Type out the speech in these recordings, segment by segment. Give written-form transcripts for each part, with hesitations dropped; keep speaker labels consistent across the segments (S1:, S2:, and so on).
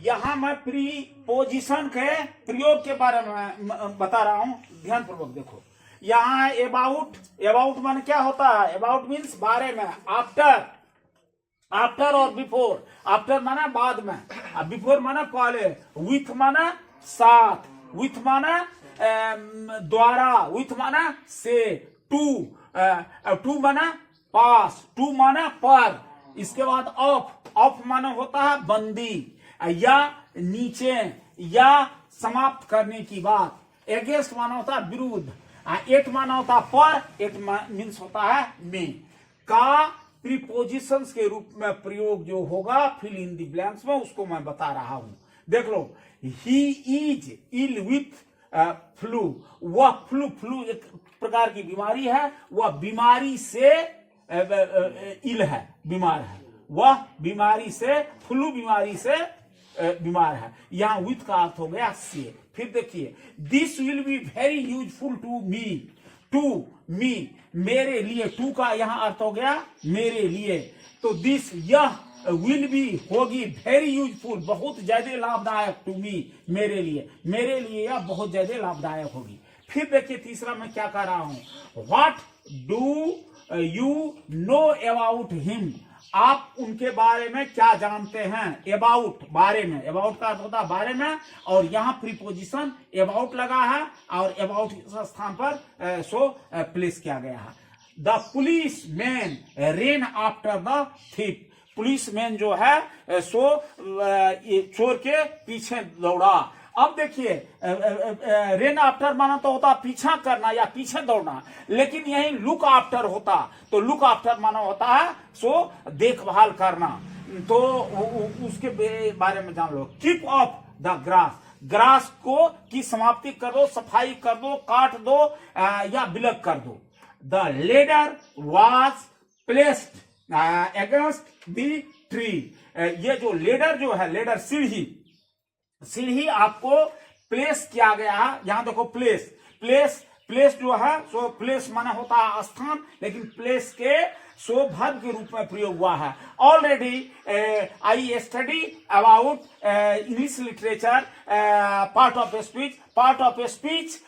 S1: यहां मैं प्रीपोजिशन के प्रयोग के बारे में बता रहा हूं, ध्यान पूर्वक देखो। यहां है अबाउट। अबाउट माने क्या होता है? अबाउट मीन्स बारे में। आफ्टर, आफ्टर और बिफोर। आफ्टर माना बाद में, बिफोर माना पहले। विथ माना साथ, विथ माना द्वारा, विथ माना से। टू, टू माना पास, टू माना पर। इसके बाद ऑफ, ऑफ माना होता है बंदी या नीचे या समाप्त करने की बात। एगेंस्ट माना होता है विरुद्ध। एट माना होता है पर, एट मीन्स होता है में। का प्रीपोजिशंस के रूप में प्रयोग जो होगा फिल इन द ब्लैंक्स में, उसको मैं बता रहा हूं। देख लो, he is ill with flu. वह फ्लू, फ्लू एक प्रकार की बीमारी है, वह बीमारी से इल है, बीमार है। वह बीमारी से, फ्लू बीमारी से बीमार है। यहां विथ का अर्थ हो गया से। फिर देखिए, this will be very useful to me. To me, मेरे लिए। टू का यहां अर्थ हो गया मेरे लिए। तो दिस, यह विल बी होगी वेरी यूजफुल, बहुत ज्यादा लाभदायक टू मी, मेरे लिए। मेरे लिए यह बहुत ज्यादा लाभदायक होगी। फिर देखिए तीसरा मैं क्या कर रहा हूं। What do you know about him. आप उनके बारे में क्या जानते हैं? अबाउट, बारे में। अबाउट का अर्थ होता है बारे में, और यहां प्रीपोजिशन अबाउट लगा है और अबाउट इस स्थान पर सो प्लेस किया गया है। The police man rain after the thief. Police man जो है सो चोर के पीछे दौड़ा। अब देखिए, रेन आफ्टर माना तो होता पीछा करना या पीछे दौड़ना, लेकिन यही लुक आफ्टर होता तो लुक आफ्टर माना होता है सो देखभाल करना। तो उसके बारे में जान लो। Keep off the grass, grass को की समाप्ति कर दो, सफाई कर दो, काट दो या विलग कर दो। The ladder was placed against the tree. ये जो लेडर जो है, लेडर सीढ़ी, सीढ़ी आपको प्लेस किया गया है। यहां देखो प्लेस, प्लेस, प्लेस जो है सो प्लेस माना होता है स्थान, लेकिन प्लेस के सो वर्ब के रूप में प्रयोग हुआ है। Already I study about English literature part of speech. Part of speech,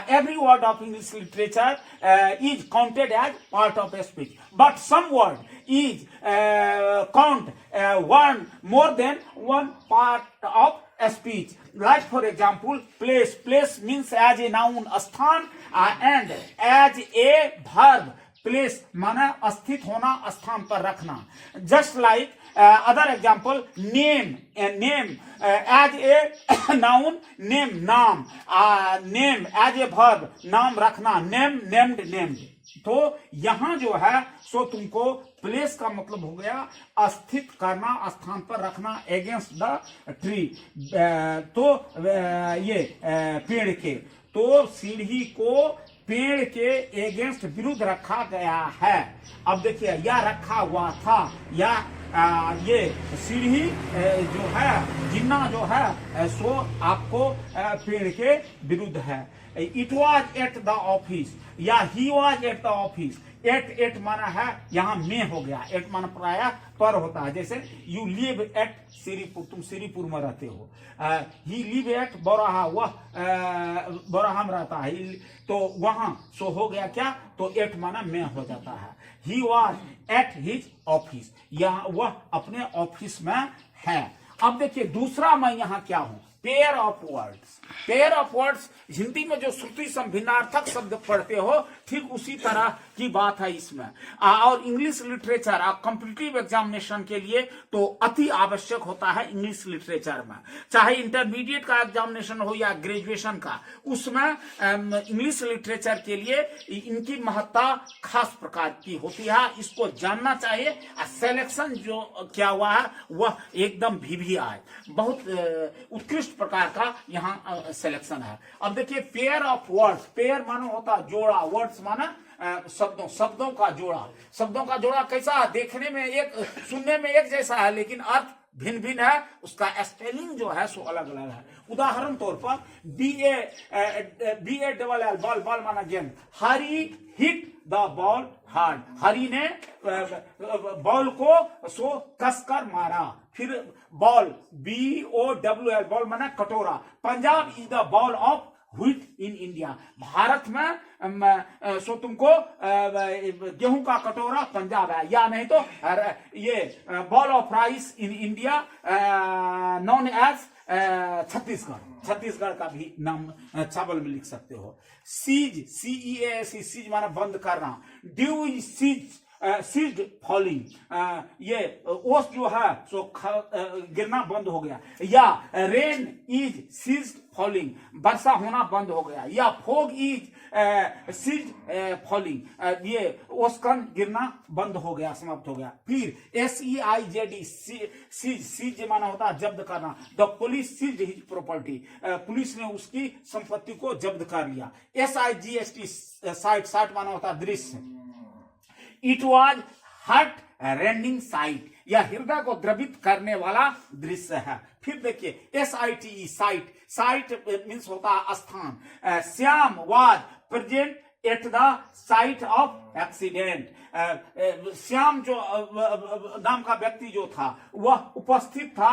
S1: every word of English literature is counted as part of speech, but some word is count one more than one part of speech. Like for example, place. Place means as a noun, स्थान, and as a verb, place माना स्थित होना, स्थान पर रखना। Just like other example, name. Name as a noun, name नाम, name as a verb नाम रखना, name, named, named। तो यहां जो है सो तुमको प्लेस का मतलब हो गया स्थित करना, स्थान पर रखना, अगेंस्ट द ट्री। तो ये पेड़ के, तो सीढ़ी को पेड़ के एगेंस्ट विरुद्ध रखा गया है। अब देखिए, यह रखा हुआ था, या ये सीढ़ी जो है, जिन्ना जो है सो आपको पेड़ के विरुद्ध है। It was at the office, या he was at the office. At, at माना है यहां में हो गया। एट माना प्राय पर होता है। जैसे यू लिव एट श्रीपुर, तुम श्रीपुर में रहते हो। ही लिव एट बौराहा, वह बौराहा में रहता है, तो वहां सो हो गया क्या, तो एट माना में हो जाता है। ही वॉज एट हिज ऑफिस, यहाँ वह अपने ऑफिस में है। अब देखिए दूसरा मैं यहां क्या हूं, pair of words. Pair of words Hindi में जो श्रुति संभिन्नार्थक शब्द पढ़ते हो, ठीक उसी तरह की बात है इसमें। और इंग्लिश लिटरेचर कॉम्पिटिटिव एग्जामिनेशन के लिए तो अति आवश्यक होता है। इंग्लिश लिटरेचर में चाहे इंटरमीडिएट का एग्जामिनेशन हो या ग्रेजुएशन का, उसमें इंग्लिश लिटरेचर के लिए इनकी महत्ता खास प्रकार की होती है। इसको जानना चाहिए। सिलेक्शन जो क्या हुआ है वह एकदम भी आए, बहुत उत्कृष्ट प्रकार का यहाँ सिलेक्शन है। अब देखिए, पेयर ऑफ वर्ड्स। पेयर मानो होता जोड़ा, वर्ड्स माना शब्दों, शब्दों का जोड़ा। शब्दों का जोड़ा कैसा? देखने में एक, सुनने में एक जैसा है, लेकिन अर्थ भिन्न भिन्न है, उसका स्पेलिंग जो है सो अलग अलग है। उदाहरण तौर पर BALL बॉल, बॉल माना गेंद। हरी हिट द बॉल हार्ड, हरी ने बॉल को सो कसकर मारा। फिर बॉल BOWL बॉल माना कटोरा। Punjab is the ball of wheat in India, Bharat में सो तुमको गेहूं का कटोरा पंजाब है, या नहीं तो ये bowl of rice in India known as Chhattisgarh, Chhattisgarh का भी नाम चावल में लिख सकते हो। सीज CEAS, सीज माना बंद करना। ड्यू इज सीज्ड फॉलिंग, ये ओस जो है सो गिरना बंद हो गया। या रेन इज सीज्ड फॉलिंग, वर्षा होना बंद हो गया। या फोग इज सीज्ड फॉलिंग, ये ओसकन गिरना बंद हो गया, समाप्त हो गया। फिर SEIZD सीज माना होता है जब्त करना। The police seized his property, police ने उसकी संपत्ति को जब्त कर लिया। SIGST साइट, साइट माना होता है दृश्य। It was heart rending site, यह हृदय को द्रवित करने वाला दृश्य है। फिर देखिए SITE साइट, साइट मीन्स होता है स्थान। Shyam was present at the site of accident, Shyam जो नाम का व्यक्ति जो था वह उपस्थित था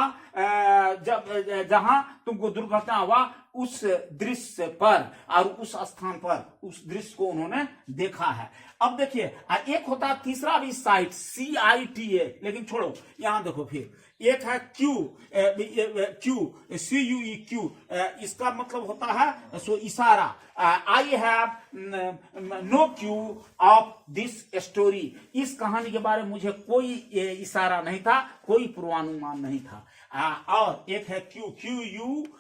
S1: जहां तुमको दुर्घटना हुआ उस दृश्य पर, और उस स्थान पर उस दृश्य को उन्होंने देखा है। अब देखिए एक होता है तीसरा भी साइट CITA, लेकिन छोड़ो यहां देखो। फिर एक है CUE, इसका मतलब होता है सो इशारा। I have no cue of this story, इस कहानी के बारे में मुझे कोई इशारा नहीं था, कोई पूर्वानुमान नहीं था। और एक है QUE,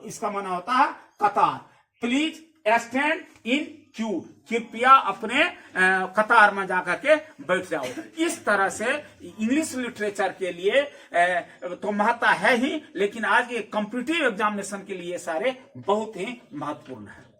S1: इसका माना होता है कतार। प्लीज स्टैंड इन क्यू, कृपया अपने कतार में जाकर के बैठ जाओ। इस तरह से इंग्लिश लिटरेचर के लिए तो महत्ता है ही, लेकिन आज के कॉम्पिटिटिव एग्जामिनेशन के लिए सारे बहुत ही महत्वपूर्ण है।